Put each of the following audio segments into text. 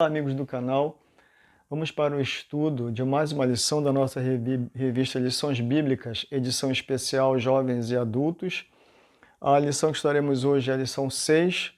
Olá, amigos do canal. Vamos para o estudo de mais uma lição da nossa revista Lições Bíblicas, edição especial Jovens e Adultos. A lição que estaremos hoje é a lição 6,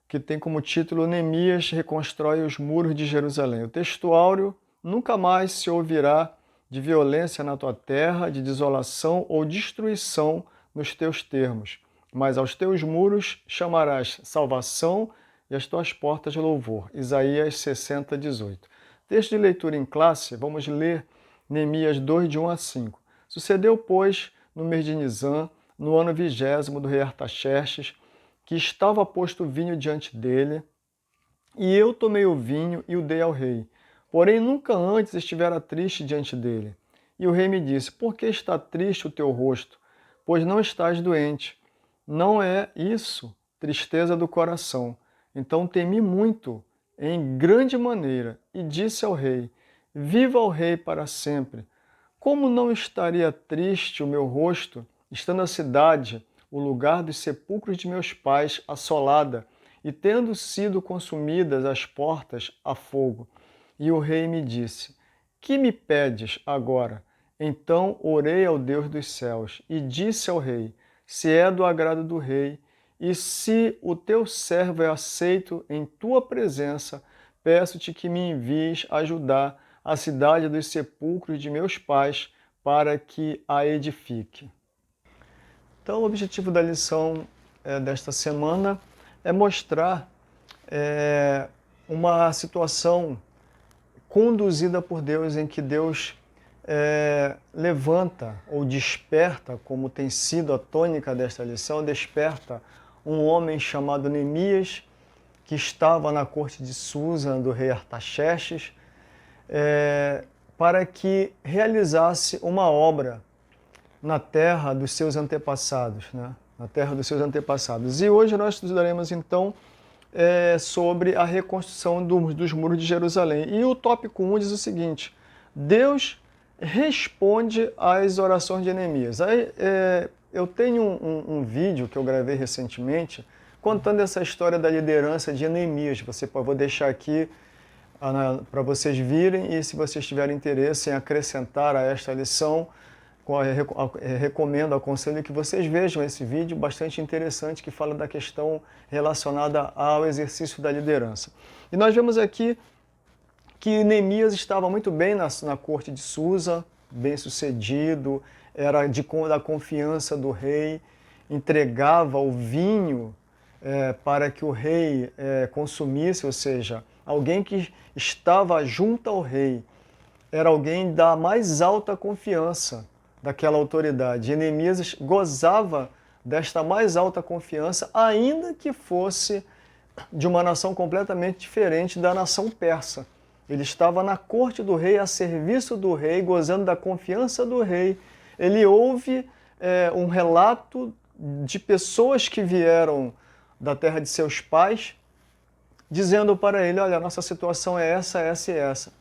que tem como título Neemias reconstrói os muros de Jerusalém. O texto áureo: nunca mais se ouvirá de violência na tua terra, de desolação ou destruição nos teus termos, mas aos teus muros chamarás salvação e as tuas portas louvor. Isaías 60, 18. Texto de leitura em classe, vamos ler Neemias 2, de 1 a 5. Sucedeu, pois, no mês de Nisan, no ano 20º do rei Artaxerxes, que estava posto vinho diante dele, e eu tomei o vinho e o dei ao rei. Porém, nunca antes estivera triste diante dele. E o rei me disse: por que está triste o teu rosto? Pois não estás doente. Não é isso tristeza do coração. Então temi muito, em grande maneira, e disse ao rei: viva o rei para sempre. Como não estaria triste o meu rosto, estando a cidade, o lugar dos sepulcros de meus pais, assolada, e tendo sido consumidas as portas a fogo? E o rei me disse: que me pedes agora? Então orei ao Deus dos céus, e disse ao rei: se é do agrado do rei, e se o teu servo é aceito em tua presença, peço-te que me envies ajudar a cidade dos sepulcros de meus pais, para que a edifique. Então, o objetivo da lição desta semana é mostrar uma situação conduzida por Deus, em que Deus levanta ou desperta, como tem sido a tônica desta lição, desperta um homem chamado Neemias, que estava na corte de Susa, do rei Artaxerxes, para que realizasse uma obra na terra dos seus antepassados, né? Na terra dos seus antepassados. E hoje nós estudaremos então sobre a reconstrução dos muros de Jerusalém. E o tópico 1 diz o seguinte: Deus responde às orações de Neemias. Eu tenho um vídeo que eu gravei recentemente contando essa história da liderança de Neemias. Vou deixar aqui para vocês virem, e se vocês tiverem interesse em acrescentar a esta lição, recomendo, aconselho que vocês vejam esse vídeo bastante interessante, que fala da questão relacionada ao exercício da liderança. E nós vemos aqui que Neemias estava muito bem na corte de Susa, bem sucedido, era da confiança do rei, entregava o vinho para que o rei consumisse, ou seja, alguém que estava junto ao rei, era alguém da mais alta confiança daquela autoridade. E Neemias gozava desta mais alta confiança, ainda que fosse de uma nação completamente diferente da nação persa. Ele estava na corte do rei, a serviço do rei, gozando da confiança do rei. Ele ouve um relato de pessoas que vieram da terra de seus pais, dizendo para ele: olha, a nossa situação é essa, essa e essa.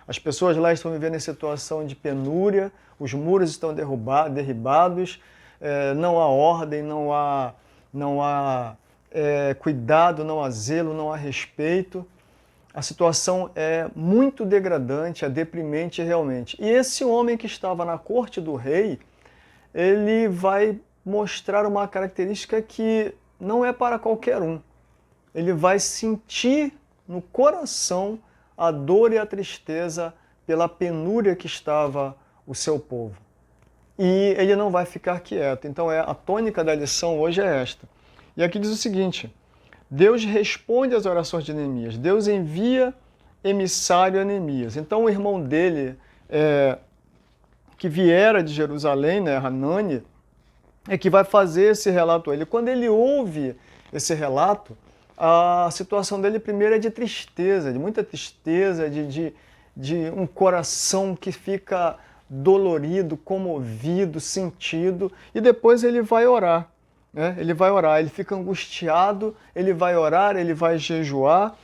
As pessoas lá estão vivendo em situação de penúria, os muros estão derribados, não há ordem, não há cuidado, não há zelo, não há respeito. A situação é muito degradante, é deprimente realmente. E esse homem que estava na corte do rei, ele vai mostrar uma característica que não é para qualquer um. Ele vai sentir no coração a dor e a tristeza pela penúria que estava o seu povo. E ele não vai ficar quieto. Então a tônica da lição hoje é esta. E aqui diz o seguinte: Deus responde às orações de Neemias. Deus envia emissário a Neemias. Então o irmão dele, que viera de Jerusalém, né, Hanani, é que vai fazer esse relato a ele. Quando ele ouve esse relato, a situação dele primeiro é de tristeza, de muita tristeza, de um coração que fica dolorido, comovido, sentido, e depois ele vai orar, né? Ele vai orar, ele fica angustiado, ele vai orar, ele vai jejuar,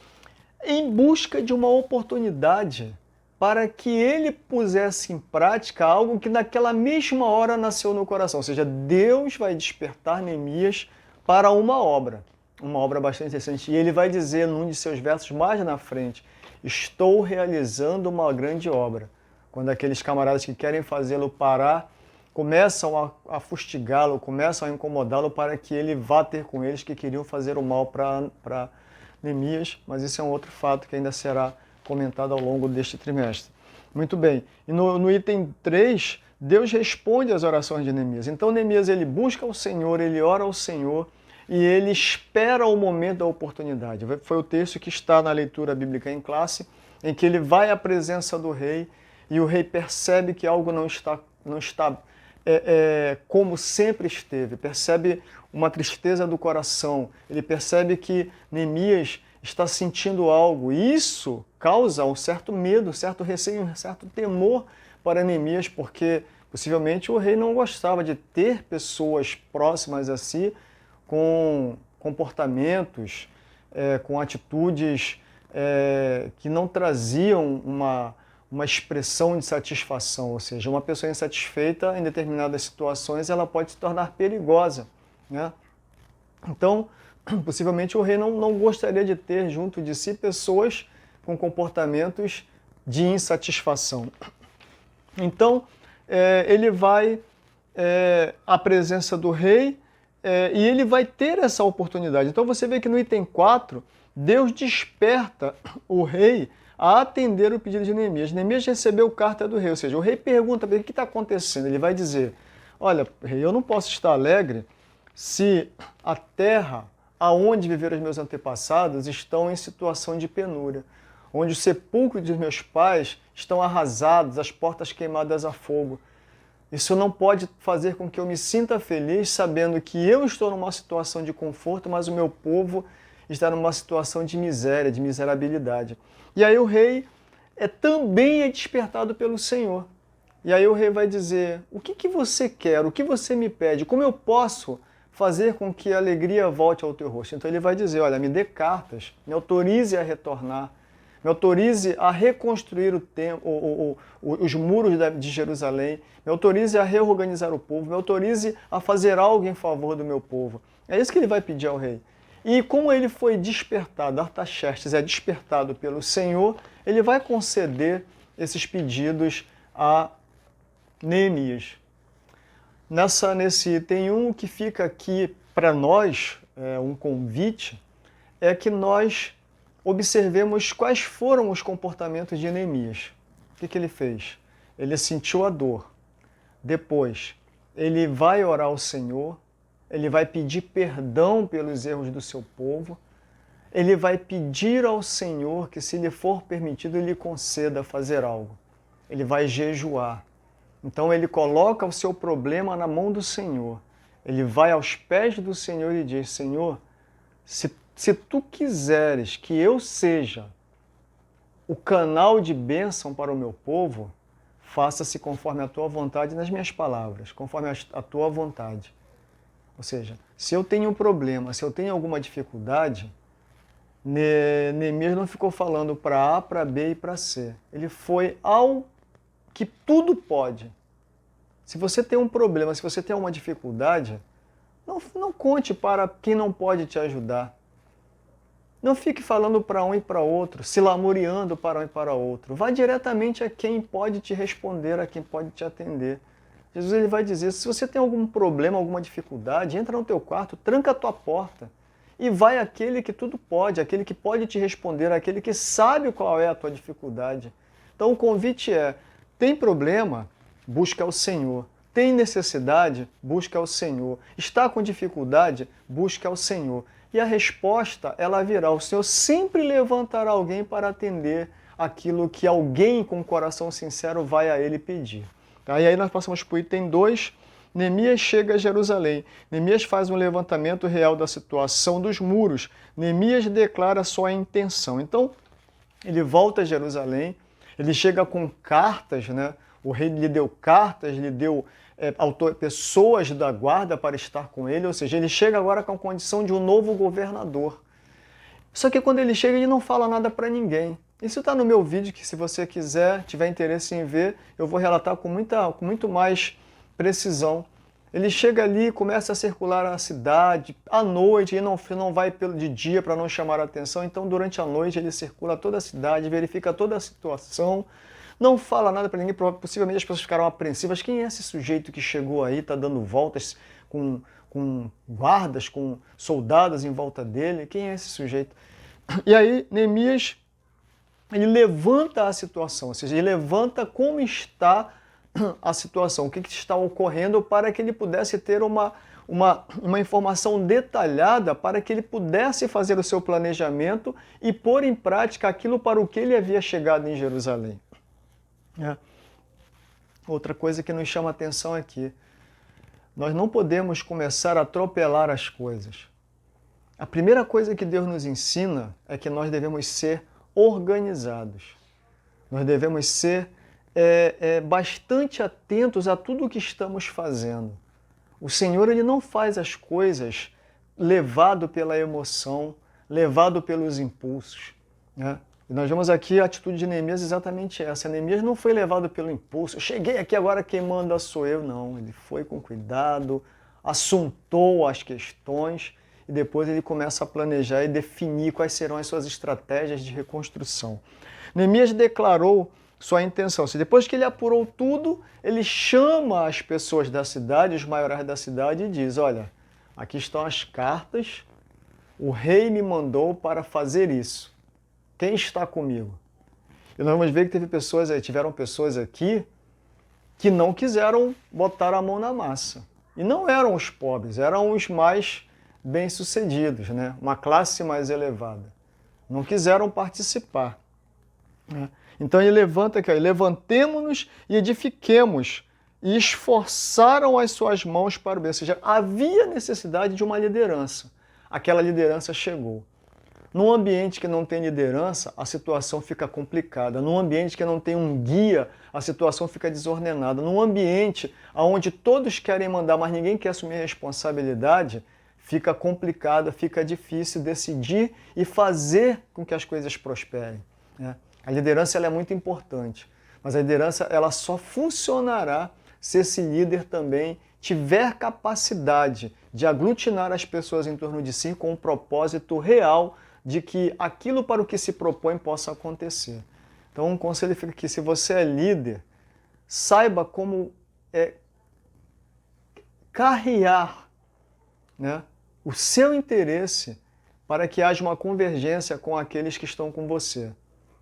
em busca de uma oportunidade para que ele pusesse em prática algo que naquela mesma hora nasceu no coração. Ou seja, Deus vai despertar Neemias para uma obra. uma obra bastante interessante. E ele vai dizer num de seus versos mais na frente: estou realizando uma grande obra. Quando aqueles camaradas que querem fazê-lo parar começam a fustigá-lo, começam a incomodá-lo para que ele vá ter com eles que queriam fazer o mal para Neemias, mas isso é um outro fato que ainda será comentado ao longo deste trimestre. Muito bem. E no item 3, Deus responde às orações de Neemias. Então Neemias ele busca o Senhor, ele ora ao Senhor e ele espera o momento da oportunidade. Foi o texto que está na leitura bíblica em classe, em que ele vai à presença do rei e o rei percebe que algo não está como sempre esteve, percebe uma tristeza do coração, ele percebe que Neemias está sentindo algo, e isso causa um certo medo, um certo receio, um certo temor para Neemias, porque possivelmente o rei não gostava de ter pessoas próximas a si com comportamentos, com atitudes que não traziam uma expressão de satisfação, ou seja, uma pessoa insatisfeita em determinadas situações ela pode se tornar perigosa, né? Então, possivelmente o rei não gostaria de ter junto de si pessoas com comportamentos de insatisfação. Então, ele vai à presença do rei e ele vai ter essa oportunidade. Então você vê que no item 4, Deus desperta o rei a atender o pedido de Neemias. Neemias recebeu carta do rei, ou seja, o rei pergunta para ele o que está acontecendo. Ele vai dizer: olha, rei, eu não posso estar alegre se a terra aonde viveram os meus antepassados estão em situação de penúria, onde os sepulcros dos meus pais estão arrasados, as portas queimadas a fogo. Isso não pode fazer com que eu me sinta feliz sabendo que eu estou numa situação de conforto, mas o meu povo está numa situação de miséria, de miserabilidade. E aí o rei também é despertado pelo Senhor. E aí o rei vai dizer: o que você quer? O que você me pede? Como eu posso fazer com que a alegria volte ao teu rosto? Então ele vai dizer: olha, me dê cartas, me autorize a retornar, me autorize a reconstruir os muros de Jerusalém, me autorize a reorganizar o povo, me autorize a fazer algo em favor do meu povo. É isso que ele vai pedir ao rei. E como ele foi despertado, Artaxerxes é despertado pelo Senhor, ele vai conceder esses pedidos a Neemias. Nesse item 1, que fica aqui para nós, um convite, é que nós observemos quais foram os comportamentos de Neemias. O que ele fez? Ele sentiu a dor. Depois, ele vai orar ao Senhor, ele vai pedir perdão pelos erros do seu povo, ele vai pedir ao Senhor que, se lhe for permitido, ele conceda fazer algo. Ele vai jejuar. Então ele coloca o seu problema na mão do Senhor. Ele vai aos pés do Senhor e diz: Senhor, se tu quiseres que eu seja o canal de bênção para o meu povo, faça-se conforme a tua vontade nas minhas palavras, conforme a tua vontade. Ou seja, se eu tenho um problema, se eu tenho alguma dificuldade, Neemias não ficou falando para A, para B e para C. Ele foi ao que tudo pode. Se você tem um problema, se você tem uma dificuldade, não conte para quem não pode te ajudar. Não fique falando para um e para outro, se lamuriando para um e para outro. Vá diretamente a quem pode te responder, a quem pode te atender. Jesus ele vai dizer: se você tem algum problema, alguma dificuldade, entra no teu quarto, tranca a tua porta e vai àquele que tudo pode, aquele que pode te responder, aquele que sabe qual é a tua dificuldade. Então o convite é: tem problema? Busca o Senhor. Tem necessidade? Busca o Senhor. Está com dificuldade? Busca o Senhor. E a resposta, ela virá. O Senhor sempre levantará alguém para atender aquilo que alguém com coração sincero vai a Ele pedir. Tá? E aí nós passamos para o item 2. Neemias chega a Jerusalém. Neemias faz um levantamento real da situação dos muros. Neemias declara sua intenção. Então, ele volta a Jerusalém, ele chega com cartas, né? O rei lhe deu cartas, lhe deu pessoas da guarda para estar com ele, ou seja, ele chega agora com a condição de um novo governador. Só que quando ele chega, ele não fala nada para ninguém. Isso está no meu vídeo, que se você quiser, tiver interesse em ver, eu vou relatar com muito mais precisão Ele chega ali e começa a circular na cidade, à noite, e não vai de dia para não chamar a atenção, então durante a noite ele circula toda a cidade, verifica toda a situação, não fala nada para ninguém, possivelmente as pessoas ficaram apreensivas. Quem é esse sujeito que chegou aí, está dando voltas com guardas, com soldados em volta dele? Quem é esse sujeito? E aí Neemias, ele levanta a situação, ou seja, ele levanta como está a situação, o que está ocorrendo, para que ele pudesse ter uma informação detalhada, para que ele pudesse fazer o seu planejamento e pôr em prática aquilo para o que ele havia chegado em Jerusalém. Outra coisa que nos chama a atenção aqui, nós não podemos começar a atropelar as coisas. A primeira coisa que Deus nos ensina é que nós devemos ser organizados. Nós devemos ser bastante atentos a tudo o que estamos fazendo. O Senhor, ele não faz as coisas levado pela emoção, levado pelos impulsos, né? E nós vemos aqui a atitude de Neemias exatamente essa. Neemias não foi levado pelo impulso. Eu cheguei aqui, agora quem manda sou eu. Não, ele foi com cuidado, assuntou as questões e depois ele começa a planejar e definir quais serão as suas estratégias de reconstrução. Neemias declarou sua intenção. Se depois que ele apurou tudo, ele chama as pessoas da cidade, os maiorais da cidade, e diz: olha, aqui estão as cartas, o rei me mandou para fazer isso. Quem está comigo? E nós vamos ver que tiveram pessoas aqui que não quiseram botar a mão na massa. E não eram os pobres, eram os mais bem-sucedidos, né? Uma classe mais elevada. Não quiseram participar, né? Então ele levanta aqui, levantemo-nos e edifiquemos, e esforçaram as suas mãos para o bem. Ou seja, havia necessidade de uma liderança. Aquela liderança chegou. Num ambiente que não tem liderança, a situação fica complicada. Num ambiente que não tem um guia, a situação fica desordenada. Num ambiente onde todos querem mandar, mas ninguém quer assumir a responsabilidade, fica complicado, fica difícil decidir e fazer com que as coisas prosperem, né? A liderança, ela é muito importante, mas a liderança, ela só funcionará se esse líder também tiver capacidade de aglutinar as pessoas em torno de si com um propósito real de que aquilo para o que se propõe possa acontecer. Então, um conselho fica que, se você é líder, saiba como carrear, né, o seu interesse para que haja uma convergência com aqueles que estão com você,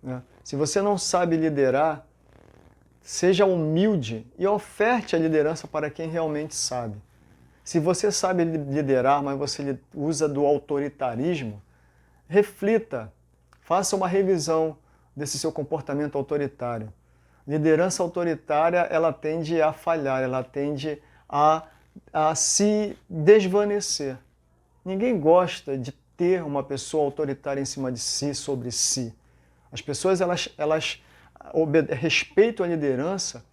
né? Se você não sabe liderar, seja humilde e oferte a liderança para quem realmente sabe. Se você sabe liderar, mas você usa do autoritarismo, reflita, faça uma revisão desse seu comportamento autoritário. Liderança autoritária, ela tende a falhar, ela tende a se desvanecer. Ninguém gosta de ter uma pessoa autoritária em cima de si, sobre si. As pessoas, elas respeitam a liderança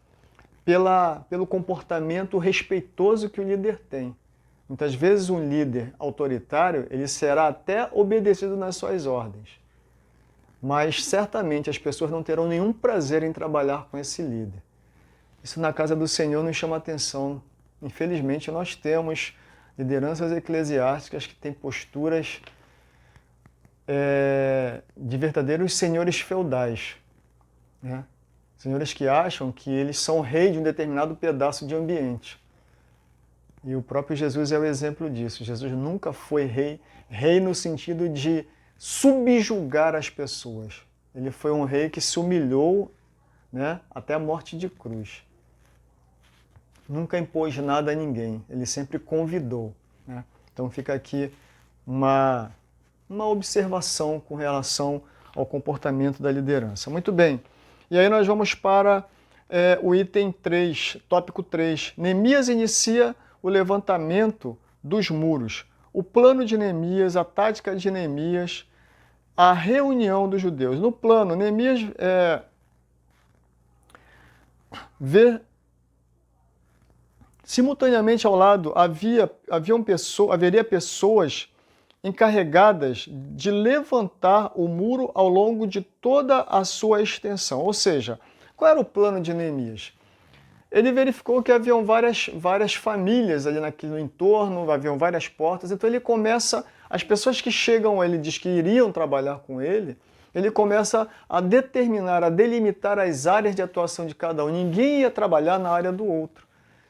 pelo comportamento respeitoso que o líder tem. Muitas vezes um líder autoritário, ele será até obedecido nas suas ordens, mas certamente as pessoas não terão nenhum prazer em trabalhar com esse líder. Isso na casa do Senhor nos chama atenção. Infelizmente, nós temos lideranças eclesiásticas que têm posturas de verdadeiros senhores feudais, né? Senhores que acham que eles são rei de um determinado pedaço de ambiente. E o próprio Jesus é o exemplo disso. Jesus nunca foi rei no sentido de subjugar as pessoas. Ele foi um rei que se humilhou, né, até a morte de cruz. Nunca impôs nada a ninguém, ele sempre convidou, né? Então fica aqui uma observação com relação ao comportamento da liderança. Muito bem, e aí nós vamos para o item 3, tópico 3. Neemias inicia o levantamento dos muros. O plano de Neemias, a tática de Neemias, a reunião dos judeus. No plano, Neemias vê simultaneamente ao lado haveria pessoas encarregadas de levantar o muro ao longo de toda a sua extensão. Ou seja, qual era o plano de Neemias? ele verificou que haviam várias famílias ali no entorno, haviam várias portas, então ele começa, as pessoas que chegam a ele, diz que iriam trabalhar com ele começa a determinar, a delimitar as áreas de atuação de cada um. Ninguém ia trabalhar na área do outro.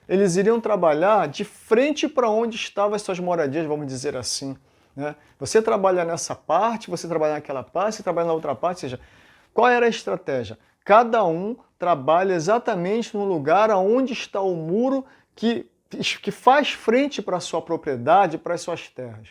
Eles iriam trabalhar de frente para onde estavam as suas moradias, vamos dizer assim, né? Você trabalha nessa parte, você trabalha naquela parte, você trabalha na outra parte, ou seja, qual era a estratégia? Cada um trabalha exatamente no lugar onde está o muro que faz frente para a sua propriedade, para as suas terras.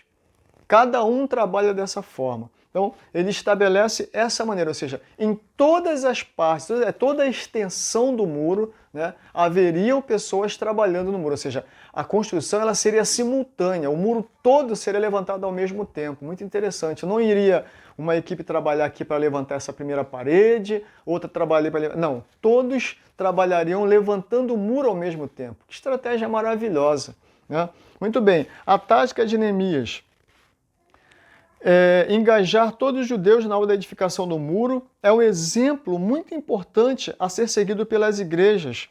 Cada um trabalha dessa forma. Então, ele estabelece essa maneira, ou seja, em todas as partes, toda a extensão do muro, né, haveriam pessoas trabalhando no muro, ou seja, a construção ela seria simultânea, o muro todo seria levantado ao mesmo tempo. Muito interessante. Não iria uma equipe trabalhar aqui para levantar essa primeira parede, outra trabalhar para levantar... Não, todos trabalhariam levantando o muro ao mesmo tempo. Que estratégia maravilhosa, né? Muito bem, a tática de Neemias. Engajar todos os judeus na obra da edificação do muro é um exemplo muito importante a ser seguido pelas igrejas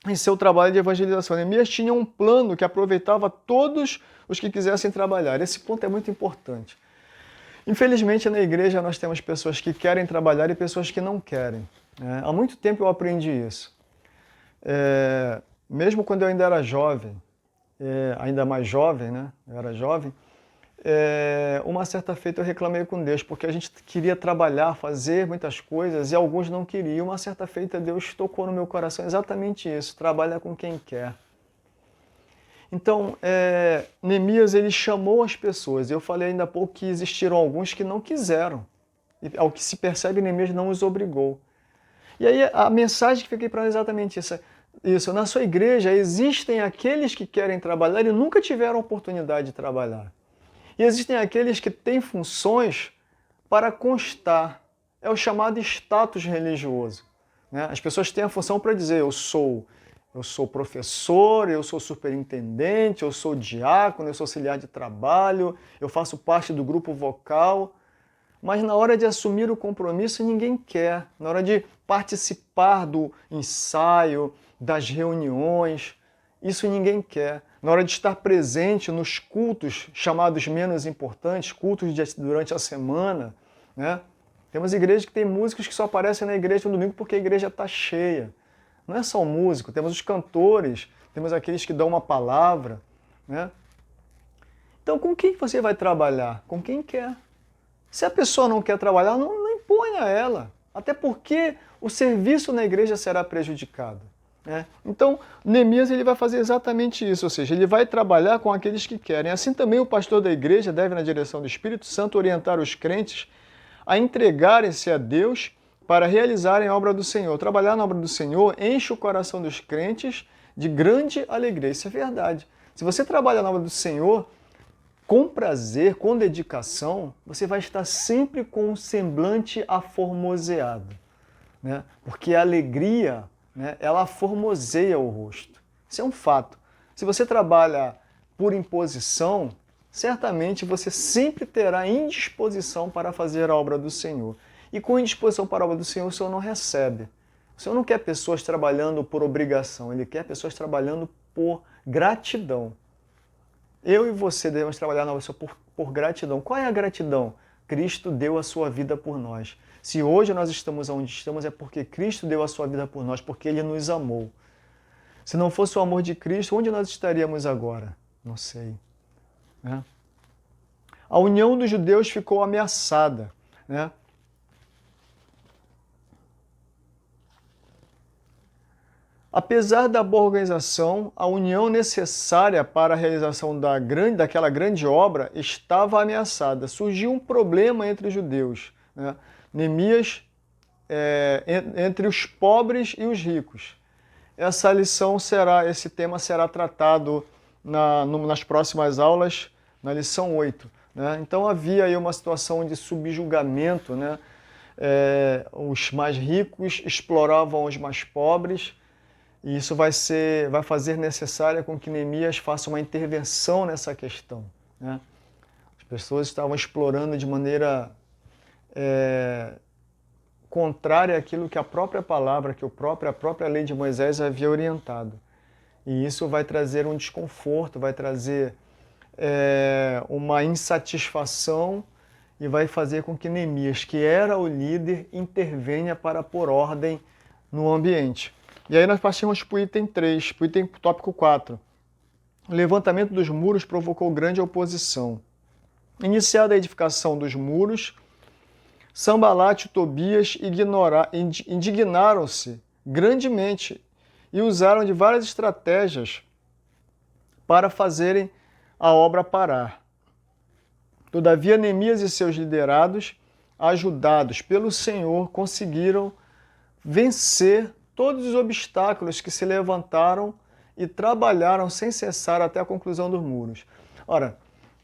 em seu trabalho de evangelização. Neemias tinha um plano que aproveitava todos os que quisessem trabalhar. Esse ponto é muito importante. Infelizmente, na igreja nós temos pessoas que querem trabalhar e pessoas que não querem. Há muito tempo eu aprendi isso. Mesmo quando eu ainda era jovem, ainda mais jovem, né? Eu era jovem, uma certa feita eu reclamei com Deus, porque a gente queria trabalhar, fazer muitas coisas e alguns não queriam. Uma certa feita Deus tocou no meu coração exatamente isso, trabalha com quem quer. Então, Neemias ele chamou as pessoas. Eu falei ainda há pouco que existiram alguns que não quiseram. E, ao que se percebe, Neemias não os obrigou. E aí a mensagem que fiquei para nós é exatamente isso. Na sua igreja existem aqueles que querem trabalhar e nunca tiveram oportunidade de trabalhar. E existem aqueles que têm funções para constar. É o chamado status religioso, né? As pessoas têm a função para dizer eu sou professor, eu sou superintendente, eu sou diácono, eu sou auxiliar de trabalho, eu faço parte do grupo vocal. Mas na hora de assumir o compromisso ninguém quer. Na hora de participar do ensaio, das reuniões, isso ninguém quer. Na hora de estar presente nos cultos chamados menos importantes, cultos durante a semana, né? Temos igrejas que têm músicos que só aparecem na igreja no domingo porque a igreja está cheia. Não é só o músico, temos os cantores, temos aqueles que dão uma palavra, né? Então, com quem você vai trabalhar? Com quem quer. Se a pessoa não quer trabalhar, não impõe a ela. Até porque o serviço na igreja será prejudicado, né? Então, Neemias ele vai fazer exatamente isso, ou seja, ele vai trabalhar com aqueles que querem. Assim também o pastor da igreja deve, na direção do Espírito Santo, orientar os crentes a entregarem-se a Deus para realizarem a obra do Senhor. Trabalhar na obra do Senhor enche o coração dos crentes de grande alegria. Isso é verdade. Se você trabalha na obra do Senhor com prazer, com dedicação, você vai estar sempre com um semblante aformoseado, né? Porque a alegria, né, ela formoseia o rosto. Isso é um fato. Se você trabalha por imposição, certamente você sempre terá indisposição para fazer a obra do Senhor. E com indisposição para a obra do Senhor, o Senhor não recebe. O Senhor não quer pessoas trabalhando por obrigação, Ele quer pessoas trabalhando por gratidão. Eu e você devemos trabalhar na obra por gratidão. Qual é a gratidão? Cristo deu a sua vida por nós. Se hoje nós estamos onde estamos, é porque Cristo deu a sua vida por nós, porque Ele nos amou. Se não fosse o amor de Cristo, onde nós estaríamos agora? Não sei, né? A união dos judeus ficou ameaçada, né? Apesar da boa organização, a união necessária para a realização daquela grande obra estava ameaçada. Surgiu um problema entre os judeus, né? Neemias, entre os pobres e os ricos. Esse tema será tratado nas próximas aulas, na lição 8. Né? Então havia aí uma situação de subjugamento, né? Os mais ricos exploravam os mais pobres, e isso vai fazer necessária com que Neemias faça uma intervenção nessa questão, né? As pessoas estavam explorando de maneira contrária àquilo que a própria palavra, que a própria lei de Moisés havia orientado. E isso vai trazer um desconforto, vai trazer uma insatisfação e vai fazer com que Neemias, que era o líder, intervenha para pôr ordem no ambiente. E aí nós passamos para o item 3, para o item tópico 4. O levantamento dos muros provocou grande oposição. Iniciada a edificação dos muros, Sanbalate e Tobias indignaram-se grandemente e usaram de várias estratégias para fazerem a obra parar. Todavia, Neemias e seus liderados, ajudados pelo Senhor, conseguiram vencer todos os obstáculos que se levantaram e trabalharam sem cessar até a conclusão dos muros. Ora,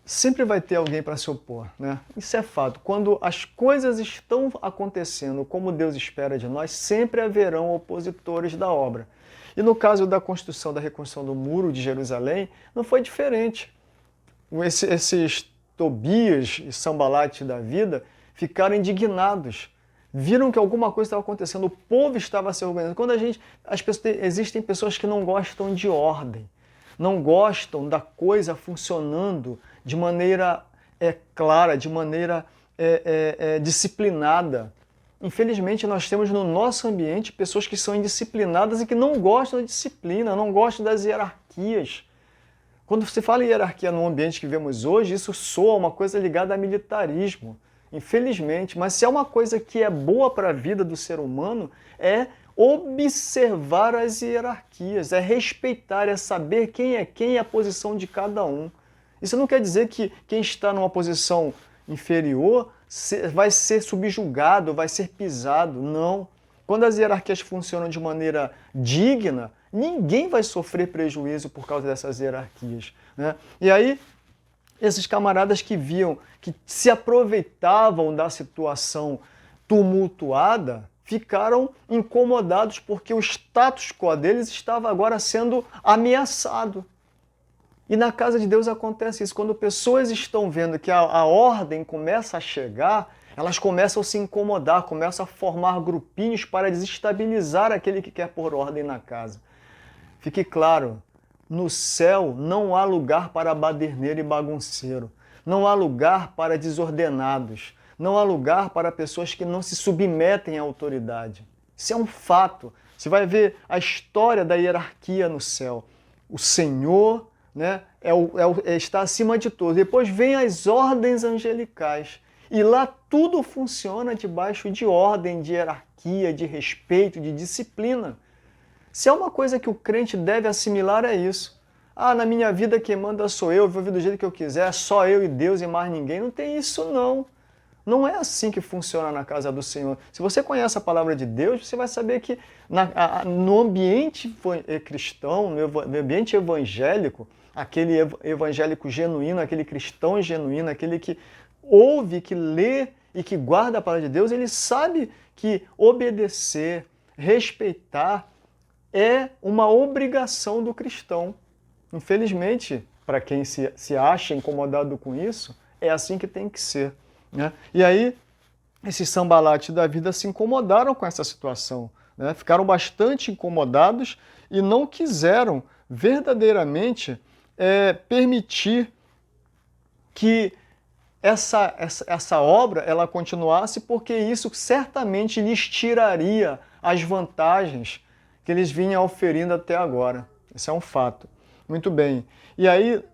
sempre vai ter alguém para se opor, né? Isso é fato. Quando as coisas estão acontecendo como Deus espera de nós, sempre haverão opositores da obra. E no caso da reconstrução do muro de Jerusalém, não foi diferente. Esses Tobias e Sanbalate da vida ficaram indignados. Viram que alguma coisa estava acontecendo, o povo estava se organizando. Existem pessoas que não gostam de ordem, não gostam da coisa funcionando de maneira clara, de maneira disciplinada. Infelizmente, nós temos no nosso ambiente pessoas que são indisciplinadas e que não gostam da disciplina, não gostam das hierarquias. Quando se fala em hierarquia no ambiente que vemos hoje, isso soa uma coisa ligada a militarismo. Infelizmente, mas se é uma coisa que é boa para a vida do ser humano, é observar as hierarquias, é respeitar, é saber quem e a posição de cada um. Isso não quer dizer que quem está numa posição inferior vai ser subjugado, vai ser pisado, não. Quando as hierarquias funcionam de maneira digna, ninguém vai sofrer prejuízo por causa dessas hierarquias, né? E aí, esses camaradas que viam, que se aproveitavam da situação tumultuada, ficaram incomodados porque o status quo deles estava agora sendo ameaçado. E na casa de Deus acontece isso. Quando pessoas estão vendo que a ordem começa a chegar, elas começam a se incomodar, começam a formar grupinhos para desestabilizar aquele que quer pôr ordem na casa. Fique claro, no céu não há lugar para baderneiro e bagunceiro. Não há lugar para desordenados. Não há lugar para pessoas que não se submetem à autoridade. Isso é um fato. Você vai ver a história da hierarquia no céu. O Senhor, né, está acima de tudo. Depois vem as ordens angelicais. E lá tudo funciona debaixo de ordem, de hierarquia, de respeito, de disciplina. Se é uma coisa que o crente deve assimilar, é isso. Ah, na minha vida quem manda sou eu vou viver do jeito que eu quiser, só eu e Deus e mais ninguém. Não tem isso, não. Não é assim que funciona na casa do Senhor. Se você conhece a palavra de Deus, você vai saber que no ambiente cristão, no ambiente evangélico, aquele evangélico genuíno, aquele cristão genuíno, aquele que ouve, que lê e que guarda a palavra de Deus, ele sabe que obedecer, respeitar, é uma obrigação do cristão. Infelizmente, para quem se acha incomodado com isso, é assim que tem que ser, né? E aí, esses Sanbalate da vida se incomodaram com essa situação, né? Ficaram bastante incomodados e não quiseram verdadeiramente permitir que essa obra ela continuasse, porque isso certamente lhes tiraria as vantagens que eles vinham oferindo até agora. Isso é um fato. Muito bem. E aí,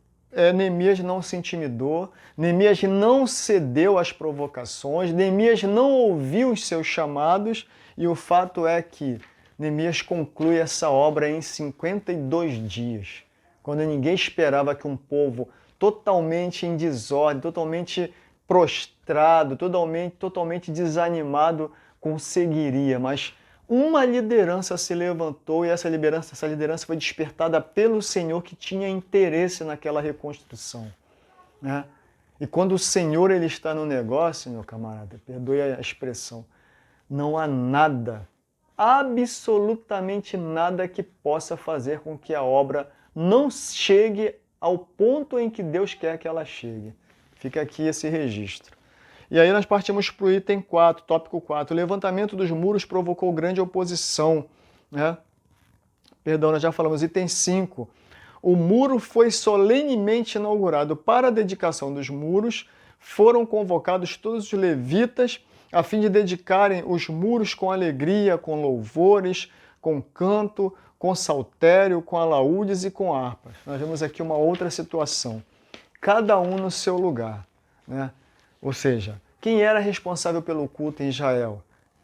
Neemias não se intimidou, Neemias não cedeu às provocações, Neemias não ouviu os seus chamados, e o fato é que Neemias conclui essa obra em 52 dias, quando ninguém esperava que um povo totalmente em desordem, totalmente prostrado, totalmente desanimado conseguiria, mas uma liderança se levantou e essa liderança foi despertada pelo Senhor, que tinha interesse naquela reconstrução, né? E quando o Senhor ele está no negócio, meu camarada, perdoe a expressão, não há nada, absolutamente nada que possa fazer com que a obra não chegue ao ponto em que Deus quer que ela chegue. Fica aqui esse registro. E aí nós partimos para o item 4, tópico 4. O levantamento dos muros provocou grande oposição, né? Perdão, nós já falamos. Item 5. O muro foi solenemente inaugurado. Para a dedicação dos muros, foram convocados todos os levitas a fim de dedicarem os muros com alegria, com louvores, com canto, com saltério, com alaúdes e com harpas. Nós vemos aqui uma outra situação. Cada um no seu lugar, né? Ou seja, quem era responsável pelo culto em Israel?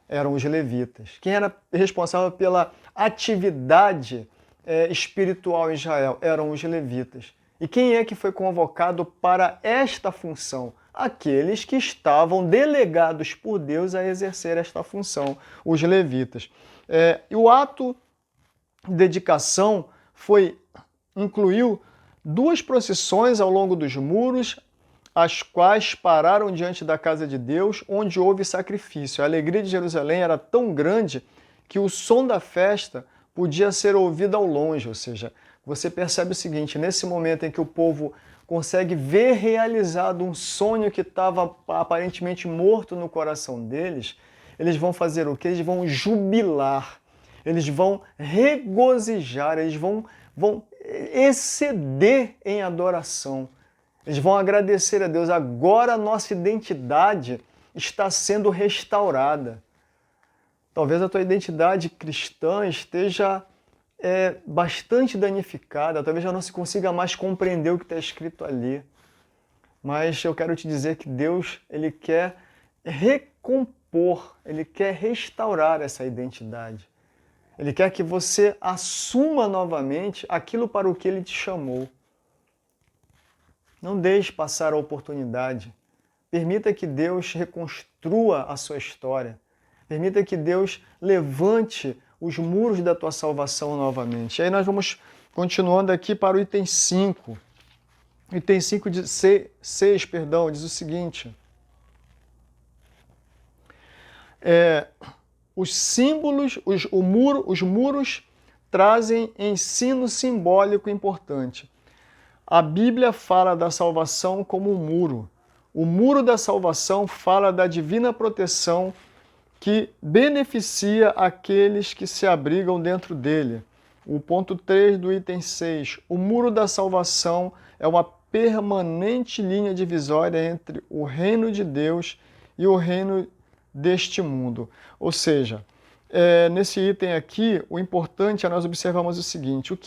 Eram os levitas. Quem era responsável pela atividade espiritual em Israel? Eram os levitas. E quem é que foi convocado para esta função? Aqueles que estavam delegados por Deus a exercer esta função, os levitas. E o ato de dedicação incluiu 2 procissões ao longo dos muros, as quais pararam diante da casa de Deus, onde houve sacrifício. A alegria de Jerusalém era tão grande que o som da festa podia ser ouvido ao longe, ou seja, você percebe o seguinte, nesse momento em que o povo consegue ver realizado um sonho que estava aparentemente morto no coração deles, eles vão fazer o quê? Eles vão jubilar, eles vão regozijar, eles vão exceder em adoração. Eles vão agradecer a Deus. Agora a nossa identidade está sendo restaurada. Talvez a tua identidade cristã esteja bastante danificada, talvez já não se consiga mais compreender o que está escrito ali. Mas eu quero te dizer que Deus, Ele quer recompor, Ele quer restaurar essa identidade. Ele quer que você assuma novamente aquilo para o que Ele te chamou. Não deixe passar a oportunidade. Permita que Deus reconstrua a sua história. Permita que Deus levante os muros da tua salvação novamente. E aí nós vamos continuando aqui para o item 5. O item 6, diz o seguinte. Os símbolos, os muros trazem ensino simbólico importante. A Bíblia fala da salvação como um muro. O muro da salvação fala da divina proteção que beneficia aqueles que se abrigam dentro dele. O ponto 3 do item 6. O muro da salvação é uma permanente linha divisória entre o reino de Deus e o reino deste mundo. Ou seja, nesse item aqui, o importante é nós observarmos o seguinte,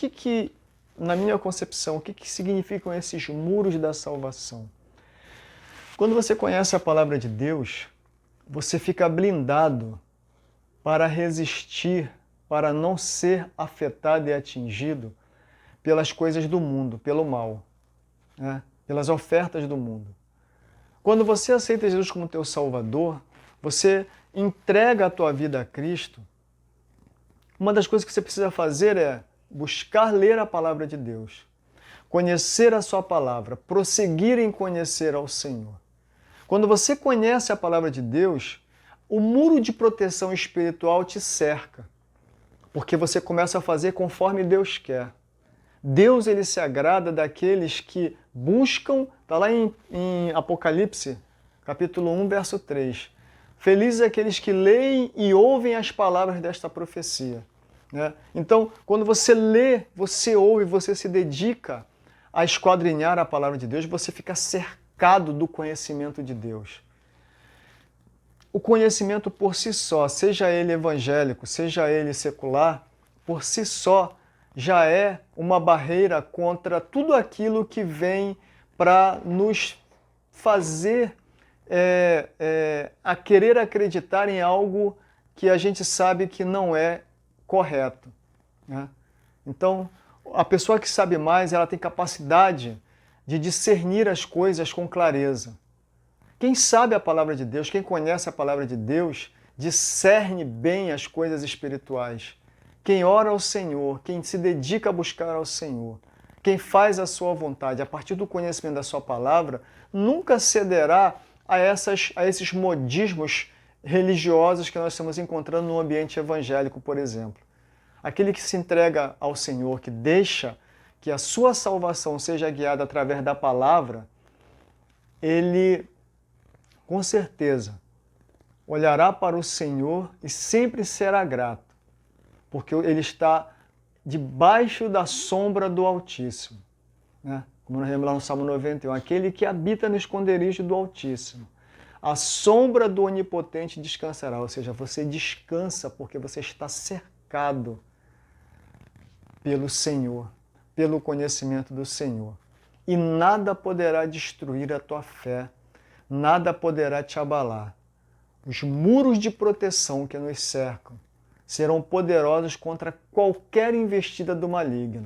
na minha concepção, o que significam esses muros da salvação? Quando você conhece a palavra de Deus, você fica blindado para resistir, para não ser afetado e atingido pelas coisas do mundo, pelo mal, né? Pelas ofertas do mundo. Quando você aceita Jesus como teu Salvador, você entrega a tua vida a Cristo, uma das coisas que você precisa fazer é buscar ler a palavra de Deus, conhecer a sua palavra, prosseguir em conhecer ao Senhor. Quando você conhece a palavra de Deus, o muro de proteção espiritual te cerca, porque você começa a fazer conforme Deus quer. Deus, ele se agrada daqueles que buscam, está lá em Apocalipse, capítulo 1, verso 3. Felizes aqueles que leem e ouvem as palavras desta profecia. Né? Então, quando você lê, você ouve, você se dedica a esquadrinhar a palavra de Deus, você fica cercado do conhecimento de Deus. O conhecimento por si só, seja ele evangélico, seja ele secular, por si só já é uma barreira contra tudo aquilo que vem para nos fazer a querer acreditar em algo que a gente sabe que não é correto, né? Então, a pessoa que sabe mais, ela tem capacidade de discernir as coisas com clareza. Quem sabe a palavra de Deus, quem conhece a palavra de Deus, discerne bem as coisas espirituais. Quem ora ao Senhor, quem se dedica a buscar ao Senhor, quem faz a sua vontade, a partir do conhecimento da sua palavra, nunca cederá a esses modismos religiosos que nós estamos encontrando no ambiente evangélico, por exemplo. Aquele que se entrega ao Senhor, que deixa que a sua salvação seja guiada através da palavra, ele com certeza, olhará para o Senhor e sempre será grato, porque ele está debaixo da sombra do Altíssimo, né? Como nós vemos lá no Salmo 91, aquele que habita no esconderijo do Altíssimo. A sombra do Onipotente descansará, ou seja, você descansa porque você está cercado pelo Senhor, pelo conhecimento do Senhor. E nada poderá destruir a tua fé, nada poderá te abalar. Os muros de proteção que nos cercam serão poderosos contra qualquer investida do maligno.